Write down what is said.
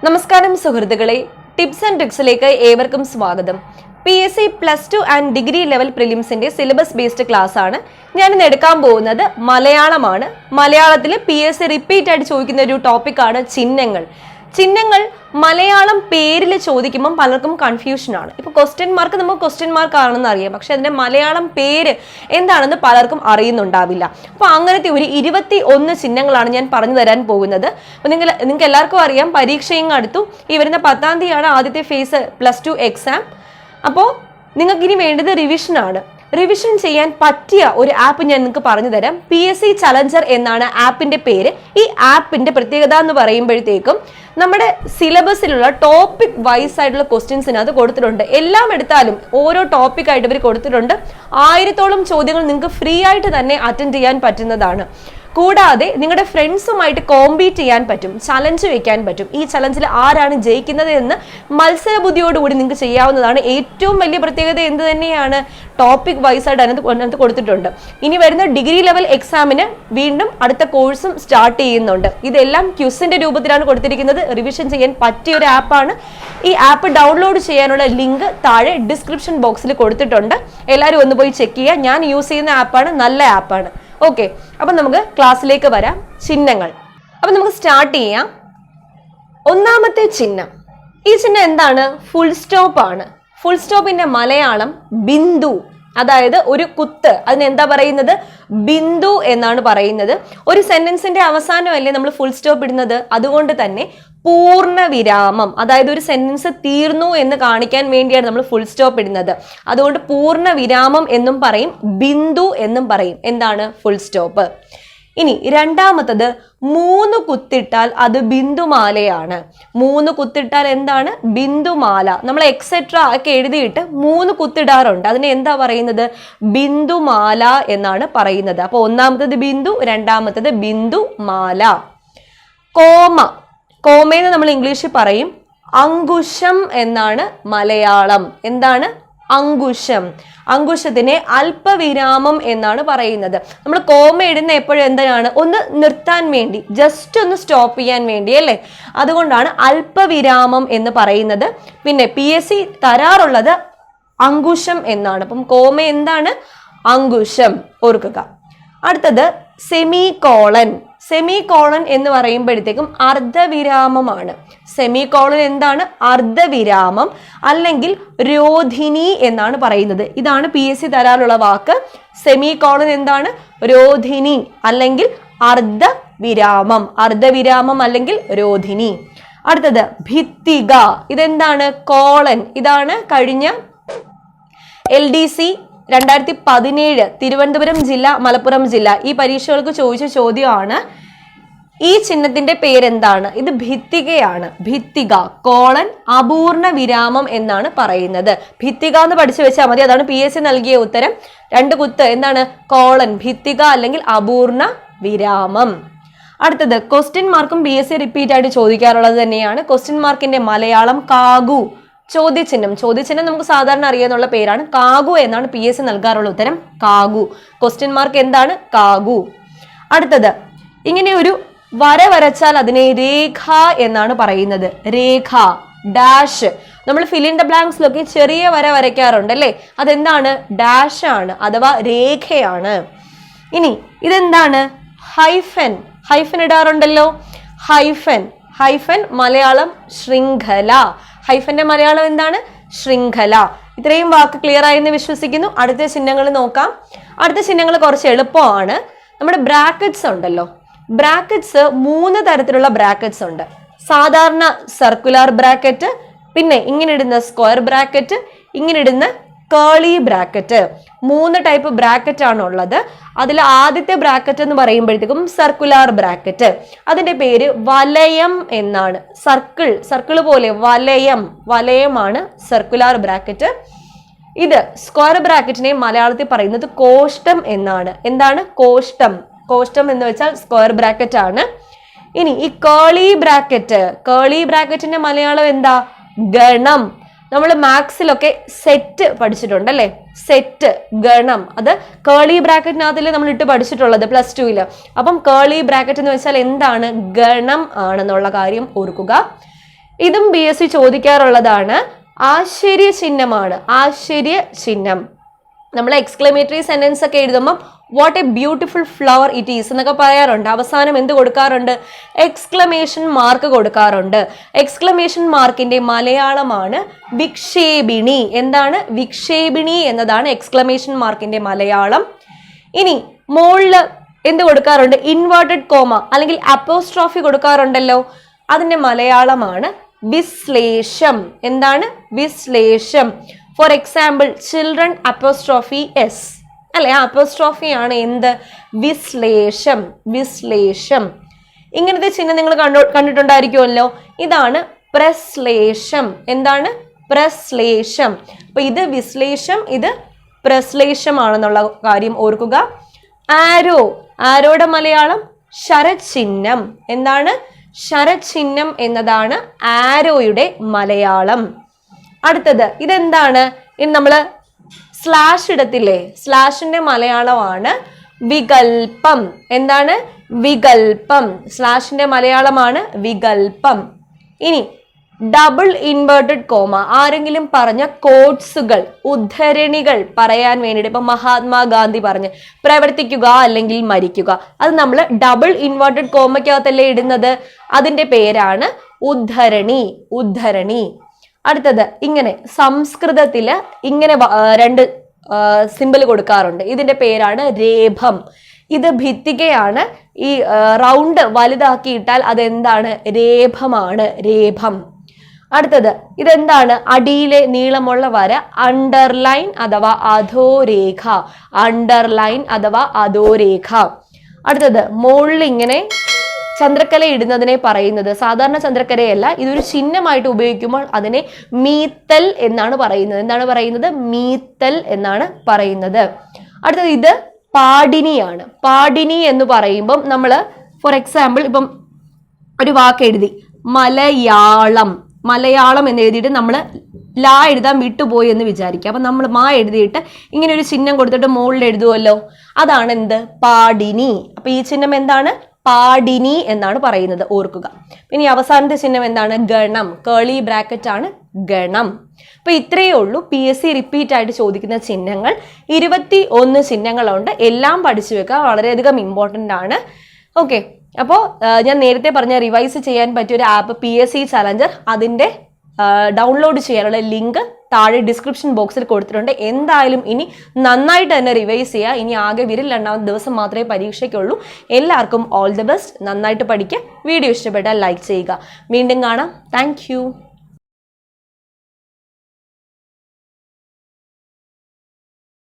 നമസ്കാരം സുഹൃത്തുക്കളെ, tips and ട്രിക്സിലേക്ക് ഏവർക്കും സ്വാഗതം. PSc +2 ആൻഡ് ഡിഗ്രി ലെവൽ പ്രിലിംസിന്റെ സിലബസ് ബേസ്ഡ് ക്ലാസ് ആണ്. ഞാൻ ഇന്ന് എടുക്കാൻ പോകുന്നത് മലയാളമാണ്. മലയാളത്തിൽ PSc റിപ്പീറ്റ് ആയിട്ട് ചോദിക്കുന്ന ഒരു ടോപ്പിക്കാണ് ചിഹ്നങ്ങൾ. ചിഹ്നങ്ങൾ മലയാളം പേരിൽ ചോദിക്കുമ്പോൾ പലർക്കും കൺഫ്യൂഷനാണ്. ഇപ്പോൾ ക്വസ്റ്റ്യൻ മാർക്ക് നമുക്ക് ക്വസ്റ്റ്യൻ മാർക്ക് ആണെന്ന് അറിയാം, പക്ഷെ അതിന്റെ മലയാളം പേര് എന്താണെന്ന് പലർക്കും അറിയുന്നുണ്ടാവില്ല. അപ്പോൾ അങ്ങനത്തെ ഒരു 21 ചിഹ്നങ്ങളാണ് ഞാൻ പറഞ്ഞു തരാൻ പോകുന്നത്. അപ്പോൾ നിങ്ങൾക്ക് എല്ലാവർക്കും അറിയാം, പരീക്ഷയും അടുത്തു. ഈ വരുന്ന 10-ാം തീയതിയാണ് ആദ്യത്തെ ഫേസ് +2 എക്സാം. അപ്പോൾ നിങ്ങൾക്ക് ഇനി വേണ്ടത് റിവിഷനാണ്. റിവിഷൻ ചെയ്യാൻ പറ്റിയ ഒരു ആപ്പ് ഞാൻ നിങ്ങൾക്ക് പറഞ്ഞു തരാം. PSc ചലഞ്ചർ എന്നാണ് ആപ്പിന്റെ പേര്. ഈ ആപ്പിന്റെ പ്രത്യേകത എന്ന് പറയുമ്പോഴത്തേക്കും നമ്മുടെ സിലബസിലുള്ള ടോപ്പിക് വൈസ് ആയിട്ടുള്ള ക്വസ്റ്റ്യൻസിനകത്ത് കൊടുത്തിട്ടുണ്ട്. എല്ലാം എടുത്താലും ഓരോ ടോപ്പിക് ആയിട്ട് ഇവർ കൊടുത്തിട്ടുണ്ട്. 1000-ഓളം ചോദ്യങ്ങൾ നിങ്ങൾക്ക് ഫ്രീ ആയിട്ട് തന്നെ അറ്റൻഡ് ചെയ്യാൻ പറ്റുന്നതാണ്. കൂടാതെ നിങ്ങളുടെ ഫ്രണ്ട്സുമായിട്ട് കോമ്പീറ്റ് ചെയ്യാൻ പറ്റും, ചലഞ്ച് വെക്കാൻ പറ്റും. ഈ ചലഞ്ചിൽ ആരാണ് ജയിക്കുന്നത് എന്ന് മത്സരബുദ്ധിയോടുകൂടി നിങ്ങൾക്ക് ചെയ്യാവുന്നതാണ്. ഏറ്റവും വലിയ പ്രത്യേകത എന്ത് തന്നെയാണ്, ടോപ്പിക് വൈസ് ആയിട്ട് അതിനകത്ത് കൊടുത്തിട്ടുണ്ട്. ഇനി വരുന്ന ഡിഗ്രി ലെവൽ എക്സാമിന് വീണ്ടും അടുത്ത കോഴ്സും സ്റ്റാർട്ട് ചെയ്യുന്നുണ്ട്. ഇതെല്ലാം ക്വിസിന്റെ രൂപത്തിലാണ് കൊടുത്തിരിക്കുന്നത്. റിവിഷൻ ചെയ്യാൻ പറ്റിയ ഒരു ആപ്പാണ്. ഈ ആപ്പ് ഡൗൺലോഡ് ചെയ്യാനുള്ള ലിങ്ക് താഴെ ഡിസ്ക്രിപ്ഷൻ ബോക്സിൽ കൊടുത്തിട്ടുണ്ട്. എല്ലാവരും ഒന്ന് പോയി ചെക്ക് ചെയ്യുക. ഞാൻ യൂസ് ചെയ്യുന്ന ആപ്പാണ്, നല്ല ആപ്പാണ്. ഓക്കെ, അപ്പൊ നമുക്ക് ക്ലാസ്സിലേക്ക് വരാം. ചിഹ്നങ്ങൾ. അപ്പൊ നമുക്ക് സ്റ്റാർട്ട് ചെയ്യാം. ഒന്നാമത്തെ ചിഹ്നം, ഈ ചിഹ്നം എന്താണ്? ഫുൾ സ്റ്റോപ്പ് ആണ്. ഫുൾ സ്റ്റോപ്പിന്റെ മലയാളം ബിന്ദു, അതായത് ഒരു കുത്ത്. അതിനെന്താ പറയുന്നത്? ബിന്ദു എന്നാണ് പറയുന്നത്. ഒരു സെന്റൻസിന്റെ അവസാനമല്ലേ നമ്മൾ ഫുൾ സ്റ്റോപ്പ് ഇടുന്നത്? അതുകൊണ്ട് തന്നെ പൂർണ്ണ വിരാമം, അതായത് ഒരു സെന്റൻസ് തീർന്നു എന്ന് കാണിക്കാൻ വേണ്ടിയാണ് നമ്മൾ ഫുൾ സ്റ്റോപ്പ് ഇടുന്നത്. അതുകൊണ്ട് പൂർണ്ണ വിരാമം എന്നും പറയും, ബിന്ദു എന്നും പറയും. എന്താണ്? Full stop. ഇനി രണ്ടാമത്തത്, 3 കുത്തിട്ടാൽ അത് ബിന്ദുമാലയാണ്. 3 കുത്തിട്ടാൽ എന്താണ്? ബിന്ദുമാല. നമ്മൾ എക്സെട്ര ഒക്കെ എഴുതിയിട്ട് 3 കുത്തിടാറുണ്ട്. അതിനെ എന്താ പറയുന്നത്? ബിന്ദുമാല എന്നാണ് പറയുന്നത്. അപ്പൊ ഒന്നാമത്തത് ബിന്ദു, രണ്ടാമത്തത് ബിന്ദുമാല. കോമ, കോമയെന്ന് നമ്മൾ ഇംഗ്ലീഷിൽ പറയും അങ്കുശം എന്നാണ് മലയാളം. എന്താണ്? അങ്കുശം. അങ്കുശത്തിനെ അല്പവിരാമം എന്നാണ് പറയുന്നത്. നമ്മൾ കോമ ഇടുന്ന എപ്പോഴും എന്താണ്? ഒന്ന് നിർത്താൻ വേണ്ടി, ജസ്റ്റ് ഒന്ന് സ്റ്റോപ്പ് ചെയ്യാൻ വേണ്ടി അല്ലേ? അതുകൊണ്ടാണ് അല്പവിരാമം എന്ന് പറയുന്നത്. പിന്നെ PSc തരാറുള്ളത് അങ്കുശം എന്നാണ്. അപ്പം കോമ എന്താണ്? അങ്കുശം. ഓർക്കുക. അടുത്തത് സെമി കോളൻ. സെമി കോളൻ എന്ന് പറയുമ്പോഴത്തേക്കും അർദ്ധവിരാമമാണ്. സെമി കോളൻ എന്താണ്? അർദ്ധവിരാമം അല്ലെങ്കിൽ രോധിനി എന്നാണ് പറയുന്നത്. ഇതാണ് PSc തരാനുള്ള വാക്ക്. സെമി കോളൻ എന്താണ്? രോധിനി അല്ലെങ്കിൽ അർദ്ധവിരാമം. അർദ്ധവിരാമം അല്ലെങ്കിൽ രോധിനി. അടുത്തത് ഭിത്തിക. ഇതെന്താണ്? കോളൻ. ഇതാണ് കഴിഞ്ഞ LDC 2017 തിരുവനന്തപുരം ജില്ല, മലപ്പുറം ജില്ല ഈ പരീക്ഷകൾക്ക് ചോദിച്ച ചോദ്യമാണ്. ഈ ചിഹ്നത്തിന്റെ പേരെന്താണ്? ഇത് ഭിത്തികയാണ്. ഭിത്തിക കോളൻ അപൂർണ വിരാമം എന്നാണ് പറയുന്നത്. ഭിത്തിക എന്ന് പഠിച്ചു വെച്ചാൽ മതി. അതാണ് PSc നൽകിയ ഉത്തരം. 2 കുത്ത് എന്താണ്? കോളൻ, ഭിത്തിക അല്ലെങ്കിൽ അപൂർണ വിരാമം. അടുത്തത് ക്വസ്റ്റ്യൻ മാർക്കും PSc റിപ്പീറ്റ് ആയിട്ട് ചോദിക്കാറുള്ളത് തന്നെയാണ്. ക്വസ്റ്റ്യൻ മാർക്കിന്റെ മലയാളം കാഗു. ചോദ്യചിഹ്നം, ചോദ്യചിഹ്നം നമുക്ക് സാധാരണ അറിയാന്നുള്ള പേരാണ്. കാഗു എന്നാണ് PSc നൽകാറുള്ള ഉത്തരം. കാഗു. ക്വസ്റ്റ്യൻ മാർക്ക് എന്താണ്? കാഗു. അടുത്തത്, ഇങ്ങനെ ഒരു വര വരച്ചാൽ അതിനെ രേഖ എന്നാണ് പറയുന്നത്. രേഖ, ഡാഷ്. നമ്മൾ ഫിൽ ഇൻ ദ ബ്ലാങ്ക്സിലൊക്കെ ചെറിയ വര വരയ്ക്കാറുണ്ട് അല്ലേ? അതെന്താണ്? ഡാഷ് ആണ്, അഥവാ രേഖയാണ്. ഇനി ഇതെന്താണ്? ഹൈഫൻ. ഹൈഫൻ ഇടാറുണ്ടല്ലോ. ഹൈഫൻ. ഹൈഫൻ മലയാളം ശൃംഖല. ഹൈഫന്റെ മലയാളം എന്താണ്? ശൃംഖല. ഇത്രയും വാക്ക് ക്ലിയർ ആയെന്ന് വിശ്വസിക്കുന്നു. അടുത്ത ചിഹ്നങ്ങൾ നോക്കാം. അടുത്ത ചിഹ്നങ്ങൾ കുറച്ച് എളുപ്പമാണ്. നമ്മുടെ ബ്രാക്കറ്റ്സ് ഉണ്ടല്ലോ. ബ്രാക്കറ്റ്സ് 3 തരത്തിലുള്ള ബ്രാക്കറ്റ്സ് ഉണ്ട്. സാധാരണ സർക്കുലർ ബ്രാക്കറ്റ്, പിന്നെ ഇങ്ങനെ ഇടുന്ന സ്ക്വയർ ബ്രാക്കറ്റ്, ഇങ്ങനെ ഇടുന്ന കേളി ബ്രാക്കറ്റ്. 3 ടൈപ്പ് ബ്രാക്കറ്റ് ആണ് ഉള്ളത്. അതിൽ ആദ്യത്തെ ബ്രാക്കറ്റ് എന്ന് പറയുമ്പോഴത്തേക്കും സർക്കുലർ ബ്രാക്കറ്റ്. അതിന്റെ പേര് വലയം എന്നാണ്. സർക്കിൾ, സർക്കിൾ പോലെ വലയം, വലയമാണ് സർക്കുലർ ബ്രാക്കറ്റ്. ഇത് സ്ക്വയർ ബ്രാക്കറ്റിനെ മലയാളത്തിൽ പറയുന്നത് കോഷ്ടം എന്നാണ്. എന്താണ്? കോഷ്ടം. കോഷ്ടം എന്ന് വെച്ചാൽ സ്ക്വയർ ബ്രാക്കറ്റ് ആണ്. ഇനി ഈ കേളി ബ്രാക്കറ്റ്, കേളി ബ്രാക്കറ്റിന്റെ മലയാളം എന്താ? ഗണം. നമ്മൾ മാത്സിലൊക്കെ സെറ്റ് പഠിച്ചിട്ടുണ്ട് അല്ലേ? സെറ്റ്, ഗണം. അത് കേളി ബ്രാക്കറ്റിനകത്തല്ലേ നമ്മൾ ഇട്ട് പഠിച്ചിട്ടുള്ളത് +2. അപ്പം കേളി ബ്രാക്കറ്റ് എന്ന് വെച്ചാൽ എന്താണ്? ഗണം ആണെന്നുള്ള കാര്യം ഓർക്കുക. ഇതും PSC ചോദിക്കാറുള്ളതാണ്. ആശ്ചര്യ ചിഹ്നമാണ്. ആശ്ചര്യ ചിഹ്നം. നമ്മൾ എക്സ്ക്ലമേറ്ററി സെന്റൻസ് ഒക്കെ എഴുതുമ്പോൾ what A beautiful flower it is എന്നൊക്കെ പറയാറുണ്ട്. അവസാനം എന്ത് കൊടുക്കാറുണ്ട്? എക്സ്ക്ലമേഷൻ മാർക്ക് കൊടുക്കാറുണ്ട്. എക്സ്ക്ലമേഷൻ മാർക്കിന്റെ മലയാളമാണ് വിക്ഷേപിണി. എന്താണ്? വിക്ഷേപിണി എന്നതാണ് എക്സ്ക്ലമേഷൻ മാർക്കിന്റെ മലയാളം. ഇനി മോളില് എന്ത് കൊടുക്കാറുണ്ട്? ഇൻവേർട്ടഡ് കോമ അല്ലെങ്കിൽ അപ്പോസ്ട്രോഫി കൊടുക്കാറുണ്ടല്ലോ. അതിന്റെ മലയാളമാണ് വിശ്ലേഷം. എന്താണ്? വിശ്ലേഷം. For example children apostrophe S അല്ലെ, ആ അപ്പോസ്ട്രോഫിയാണ് എന്ത്? വിശ്ലേഷം. വിശ്ലേഷം. ഇങ്ങനത്തെ ചിഹ്നം നിങ്ങൾ കണ്ടിട്ടുണ്ടായിരിക്കുമല്ലോ. ഇതാണ് പ്രശ്ലേഷം. എന്താണ്? പ്രശ്ലേഷം. അപ്പൊ ഇത് വിശ്ലേഷം, ഇത് പ്രശ്ലേഷമാണെന്നുള്ള കാര്യം ഓർക്കുക. ആരോ, ആരോയുടെ മലയാളം? ശരചിഹ്നം. എന്താണ്? ശരചിഹ്നം എന്നതാണ് ആരോയുടെ മലയാളം. അടുത്തത് ഇതെന്താണ്? ഇനി നമ്മള് സ്ലാഷ് ഇടത്തില്ലേ, സ്ലാഷിന്റെ മലയാളമാണ് വികൽപ്പം. എന്താണ്? വികൽപ്പം. സ്ലാഷിന്റെ മലയാളമാണ് വികൽപ്പം. ഇനി ഡബിൾ ഇൻവേർട്ടഡ് കോമ, ആരെങ്കിലും പറഞ്ഞ കോട്സുകൾ, ഉദ്ധരണികൾ പറയാൻ വേണ്ടിയിട്ട് ഇപ്പൊ മഹാത്മാഗാന്ധി പറഞ്ഞ് പ്രവർത്തിക്കുക അല്ലെങ്കിൽ മരിക്കുക, അത് നമ്മൾ ഡബിൾ ഇൻവേർട്ടഡ് കോമയ്ക്കകത്തല്ലേ ഇടുന്നത്? അതിന്റെ പേരാണ് ഉദ്ധരണി. ഉദ്ധരണി. അടുത്തത് ഇങ്ങനെ സംസ്കൃതത്തില് ഇങ്ങനെ രണ്ട് സിമ്പിൾ കൊടുക്കാറുണ്ട്. ഇതിന്റെ പേരാണ് രേഖം. ഇത് ഭിത്തികയാണ്. ഈ റൗണ്ട് വലുതാക്കിയിട്ടാൽ അതെന്താണ്? രേഖമാണ്. രേഖം. അടുത്തത് ഇതെന്താണ്? അടിയിലെ നീളമുള്ള വര അണ്ടർലൈൻ അഥവാ അധോരേഖ. അണ്ടർലൈൻ അഥവാ അധോരേഖ. അടുത്തത് മുകളിൽ ഇങ്ങനെ ചന്ദ്രക്കല ഇടുന്നതിനെ പറയുന്നത് സാധാരണ ചന്ദ്രക്കലയല്ല, ഇതൊരു ചിഹ്നമായിട്ട് ഉപയോഗിക്കുമ്പോൾ അതിനെ മീത്തൽ എന്നാണ് പറയുന്നത്. എന്താണ് പറയുന്നത്? മീത്തൽ എന്നാണ് പറയുന്നത്. അടുത്തത് ഇത് പാടിനിയാണ്. പാടിനി എന്ന് പറയുമ്പം നമ്മൾ ഫോർ എക്സാമ്പിൾ ഇപ്പം ഒരു വാക്ക് എഴുതി മലയാളം. മലയാളം എന്ന് എഴുതിയിട്ട് നമ്മൾ ലാ എഴുതാൻ വിട്ടുപോയി എന്ന് വിചാരിക്കുക. അപ്പൊ നമ്മൾ മാ എഴുതിയിട്ട് ഇങ്ങനെ ഒരു ചിഹ്നം കൊടുത്തിട്ട് മുകളിൽ എഴുതുമല്ലോ, അതാണ് എന്ത്? പാടിനി. അപ്പൊ ഈ ചിഹ്നം എന്താണ്? പാടിനി എന്നാണ് പറയുന്നത്, ഓർക്കുക. ഇനി അവസാനത്തെ ചിഹ്നം എന്താണ്? ഗണം. കേളി ബ്രാക്കറ്റ് ആണ് ഗണം. അപ്പൊ ഇത്രയേ ഉള്ളൂ PSC റിപ്പീറ്റ് ആയിട്ട് ചോദിക്കുന്ന ചിഹ്നങ്ങൾ. 21 ചിഹ്നങ്ങളുണ്ട്. എല്ലാം പഠിച്ചു വെക്കുക, വളരെയധികം ഇമ്പോർട്ടൻ്റ് ആണ്. ഓക്കെ, അപ്പോൾ ഞാൻ നേരത്തെ പറഞ്ഞ റിവൈസ് ചെയ്യാൻ പറ്റിയ ഒരു ആപ്പ് PSC ചലഞ്ചർ, അതിൻ്റെ ഡൗൺലോഡ് ചെയ്യാനുള്ള ലിങ്ക് താഴെ ഡിസ്ക്രിപ്ഷൻ ബോക്സിൽ കൊടുത്തിട്ടുണ്ട്. എന്തായാലും ഇനി നന്നായിട്ട് തന്നെ റിവൈസ് ചെയ്യുക. ഇനി ആകെ വിരലിലെണ്ണാവുന്ന ദിവസം മാത്രമേ പരീക്ഷയ്ക്കുള്ളൂ. എല്ലാവർക്കും ഓൾ ദി ബെസ്റ്റ്. നന്നായിട്ട് പഠിക്കുക. വീഡിയോ ഇഷ്ടപ്പെട്ടാൽ ലൈക്ക് ചെയ്യുക. വീണ്ടും കാണാം. താങ്ക്